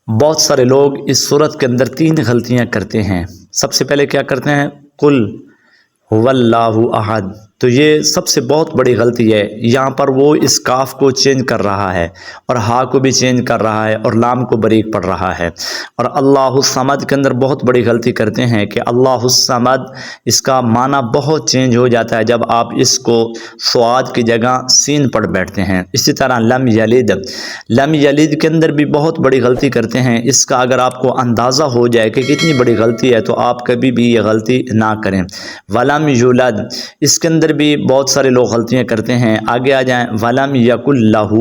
بہت سارے لوگ اس صورت کے اندر 3 غلطیاں کرتے ہیں۔ سب سے پہلے کیا کرتے ہیں؟ قل هو اللہ احد۔ تو یہ سب سے بہت بڑی غلطی ہے۔ یہاں پر وہ اس کاف کو چینج کر رہا ہے اور ہا کو بھی چینج کر رہا ہے اور لام کو باریک پڑھ رہا ہے۔ اور اللہ الصمد کے اندر بہت بڑی غلطی کرتے ہیں کہ اللہ الصمد اس کا معنی بہت چینج ہو جاتا ہے جب آپ اس کو صاد کی جگہ سین پڑھ بیٹھتے ہیں۔ اسی طرح لم یلد، لم یلد کے اندر بھی بہت بڑی غلطی کرتے ہیں۔ اس کا اگر آپ کو اندازہ ہو جائے کہ کتنی بڑی غلطی ہے تو آپ کبھی بھی یہ غلطی نہ کریں۔ ولم یولد، اس کے اندر بھی بہت سارے لوگ غلطیاں کرتے ہیں۔ آگے آ جائیں، ولم یکن لہ،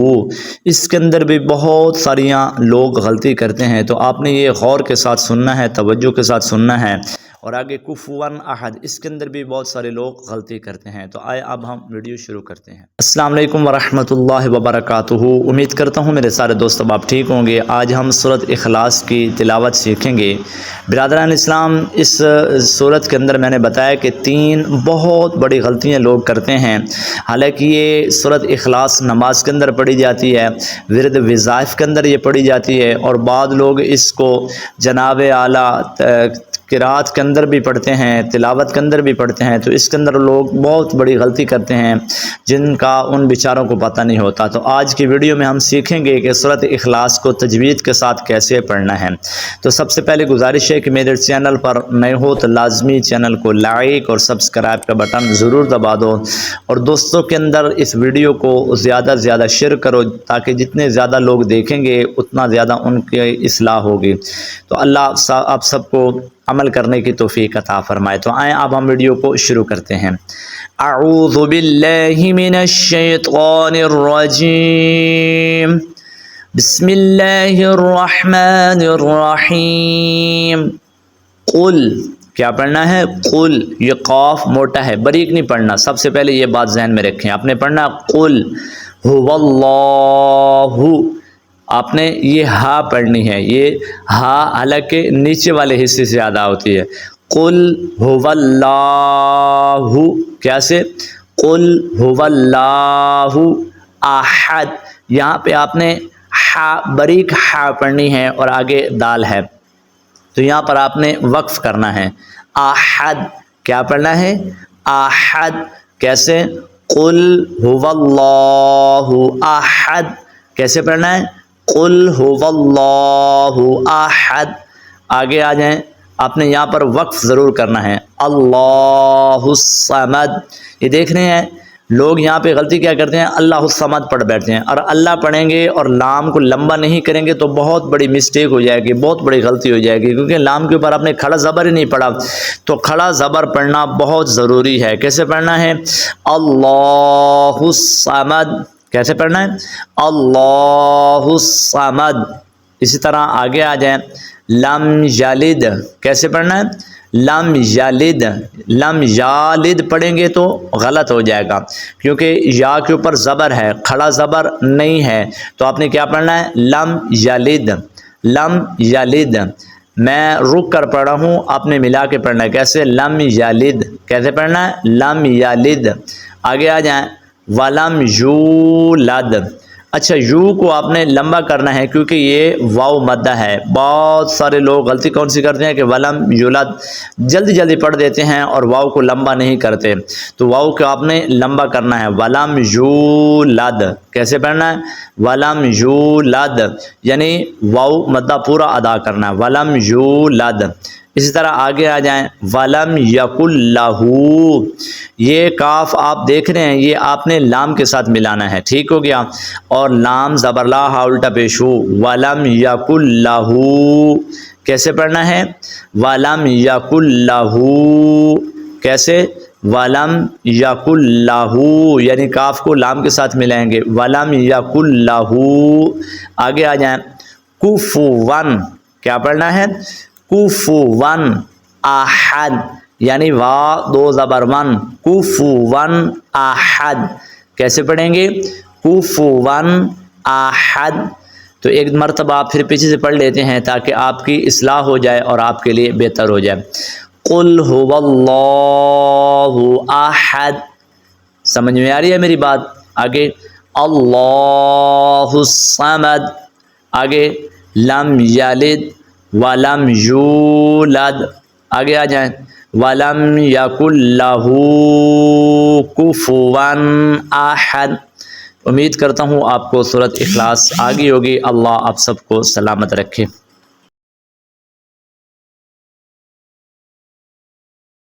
اس کے اندر بھی بہت ساریاں لوگ غلطی کرتے ہیں۔ تو آپ نے یہ غور کے ساتھ سننا ہے، توجہ کے ساتھ سننا ہے۔ اور آگے کفوا احد، اس کے اندر بھی بہت سارے لوگ غلطی کرتے ہیں۔ تو آئے اب ہم ویڈیو شروع کرتے ہیں۔ السلام علیکم ورحمۃ اللہ وبرکاتہ۔ امید کرتا ہوں میرے سارے دوست اب آپ ٹھیک ہوں گے۔ آج ہم سورۃ اخلاص کی تلاوت سیکھیں گے۔ برادران اسلام، اس سورت کے اندر میں نے بتایا کہ 3 بہت بڑی غلطیاں لوگ کرتے ہیں۔ حالانکہ یہ سورۃ اخلاص نماز کے اندر پڑھی جاتی ہے، ورد وظائف کے اندر یہ پڑھی جاتی ہے، اور بعض لوگ اس کو جناب اعلیٰ قرات کے اندر بھی پڑھتے ہیں، تلاوت کے اندر بھی پڑھتے ہیں۔ تو اس کے اندر لوگ بہت بڑی غلطی کرتے ہیں جن کا ان بیچاروں کو پتہ نہیں ہوتا۔ تو آج کی ویڈیو میں ہم سیکھیں گے کہ سورۃ اخلاص کو تجوید کے ساتھ کیسے پڑھنا ہے۔ تو سب سے پہلے گزارش ہے کہ میرے چینل پر نئے ہو تو لازمی چینل کو لائک اور سبسکرائب کا بٹن ضرور دبا دو، اور دوستوں کے اندر اس ویڈیو کو زیادہ سے زیادہ شیئر کرو تاکہ جتنے زیادہ لوگ دیکھیں گے اتنا زیادہ ان کی اصلاح ہوگی۔ تو اللہ آپ سب کو عمل کرنے کی توفیق عطا فرمائے۔ تو آئیں اب ہم ویڈیو کو شروع کرتے ہیں۔ اعوذ باللہ من الشیطان الرجیم، بسم اللہ الرحمن الرحیم۔ قل، کیا پڑھنا ہے؟ قل، یہ قاف موٹا ہے، باریک نہیں پڑھنا۔ سب سے پہلے یہ بات ذہن میں رکھیں، آپ نے پڑھنا قل هو اللہ، آپ نے یہ ہا پڑھنی ہے۔ یہ ہا حالانکہ نیچے والے حصے سے زیادہ ہوتی ہے۔ قل هو اللہ، کیسے؟ قل هو اللہ احد، یہاں پہ آپ نے ہا باریک ہا پڑھنی ہے اور آگے دال ہے، تو یہاں پر آپ نے وقف کرنا ہے۔ احد، کیا پڑھنا ہے؟ احد، کیسے؟ قل هو اللہ احد، کیسے پڑھنا ہے؟ قل هو اللہ احد۔ آگے آ جائیں، آپ نے یہاں پر وقف ضرور کرنا ہے۔ اللہ الصمد، یہ دیکھ رہے ہیں لوگ یہاں پہ غلطی کیا کرتے ہیں؟ اللہ الصمد پڑھ بیٹھتے ہیں، اور اللہ پڑھیں گے اور لام کو لمبا نہیں کریں گے تو بہت بڑی مسٹیک ہو جائے گی، بہت بڑی غلطی ہو جائے گی، کیونکہ لام کے اوپر آپ نے کھڑا زبر ہی نہیں پڑھا۔ تو کھڑا زبر پڑھنا بہت ضروری ہے۔ کیسے پڑھنا ہے؟ اللہ الصمد، کیسے پڑھنا ہے؟ اللہ الصمد۔ اسی طرح آگے آ جائیں، لم یلد، کیسے پڑھنا ہے؟ لم یلد، لم یالد پڑھیں گے تو غلط ہو جائے گا، کیونکہ یا کے اوپر زبر ہے، کھڑا زبر نہیں ہے۔ تو آپ نے کیا پڑھنا ہے؟ لم یلد، لم یلد۔ میں رک کر پڑھ رہا ہوں، آپ نے ملا کے پڑھنا ہے۔ کیسے؟ لم یلد، کیسے پڑھنا ہے؟ لم یلد۔ آگے آ جائیں، ولم یولد۔ اچھا، یو کو آپ نے لمبا کرنا ہے کیونکہ یہ واو مدہ ہے۔ بہت سارے لوگ غلطی کون سی کرتے ہیں کہ ولم یولد جلدی جلدی پڑھ دیتے ہیں اور واو کو لمبا نہیں کرتے۔ تو واو کو آپ نے لمبا کرنا ہے، ولم یولد۔ کیسے پڑھنا ہے؟ ولم یولد، یعنی واو مدہ پورا ادا کرنا ہے، ولم یولد۔ اسی طرح آگے آ جائیں، ولم یکن لہ، یہ کاف آپ دیکھ رہے ہیں، یہ آپ نے لام کے ساتھ ملانا ہے، ٹھیک ہو گیا؟ اور لام زبر لا ہا الٹا پیش ہو، ولم یکن لہ، کیسے پڑھنا ہے؟ ولم یکن لہ، کیسے؟ ولم یکن لہ، یعنی کاف کو لام کے ساتھ ملائیں گے، ولم یکن لہ۔ آگے آ جائیں، کفوا، کیا پڑھنا ہے؟ کفوا احد، یعنی وا دو زبر ون، کفوا احد، کیسے پڑھیں گے؟ کفوا احد۔ تو ایک مرتبہ آپ پھر پیچھے سے پڑھ لیتے ہیں تاکہ آپ کی اصلاح ہو جائے اور آپ کے لیے بہتر ہو جائے۔ قل هو اللہ احد، سمجھ میں آ رہی ہے میری بات؟ آگے اللہ الصمد، آگے لم یلد ولم یولد، آگے آ جائیں، ولم یکن لہ کفوا احد۔ امید کرتا ہوں آپ کو سورۃ اخلاص آ گئی ہوگی۔ اللہ آپ سب کو سلامت رکھے۔